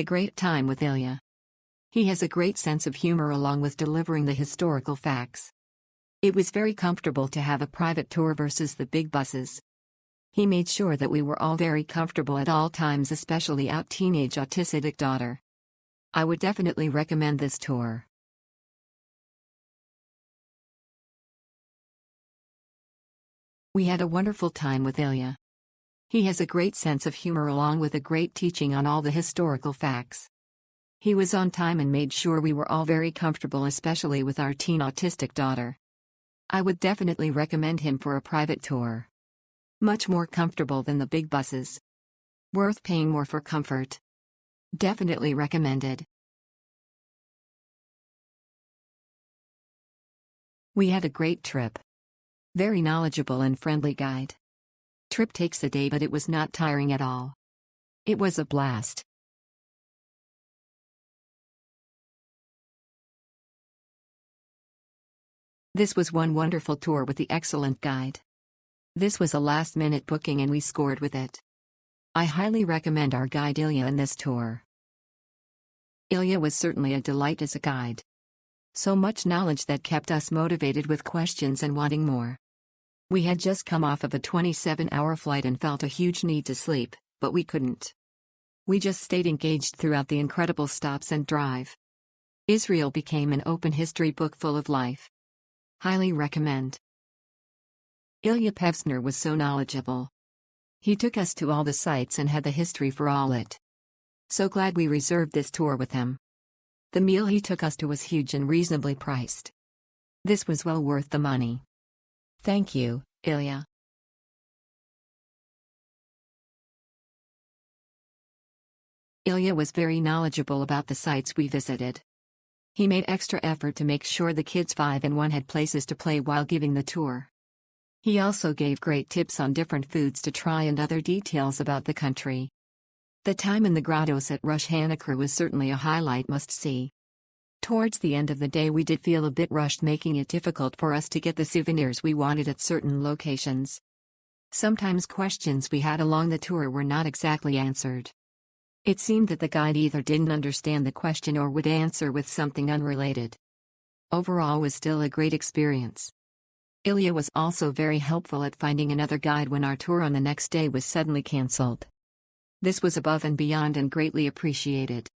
great time with Ilya. He has a great sense of humor along with delivering the historical facts. It was very comfortable to have a private tour versus the big buses. He made sure that we were all very comfortable at all times, especially our teenage autistic daughter. I would definitely recommend this tour. We had a wonderful time with Ilya. He has a great sense of humor along with a great teaching on all the historical facts. He was on time and made sure we were all very comfortable, especially with our teen autistic daughter. I would definitely recommend him for a private tour. Much more comfortable than the big buses. Worth paying more for comfort. Definitely recommended. We had a great trip. Very knowledgeable and friendly guide. Trip takes a day, but it was not tiring at all. It was a blast. This was one wonderful tour with the excellent guide. This was a last-minute booking and we scored with it. I highly recommend our guide Ilya in this tour. Ilya was certainly a delight as a guide. So much knowledge that kept us motivated with questions and wanting more. We had just come off of a 27-hour flight and felt a huge need to sleep, but we couldn't. We just stayed engaged throughout the incredible stops and drive. Israel became an open history book full of life. Highly recommend. Ilya Pevsner was so knowledgeable. He took us to all the sites and had the history for all it. So glad we reserved this tour with him. The meal he took us to was huge and reasonably priced. This was well worth the money. Thank you, Ilya. Ilya was very knowledgeable about the sites we visited. He made extra effort to make sure the kids 5 and 1 had places to play while giving the tour. He also gave great tips on different foods to try and other details about the country. The time in the grottos at Rosh Hanikra was certainly a highlight must-see. Towards the end of the day we did feel a bit rushed, making it difficult for us to get the souvenirs we wanted at certain locations. Sometimes questions we had along the tour were not exactly answered. It seemed that the guide either didn't understand the question or would answer with something unrelated. Overall was still a great experience. Ilya was also very helpful at finding another guide when our tour on the next day was suddenly cancelled. This was above and beyond and greatly appreciated.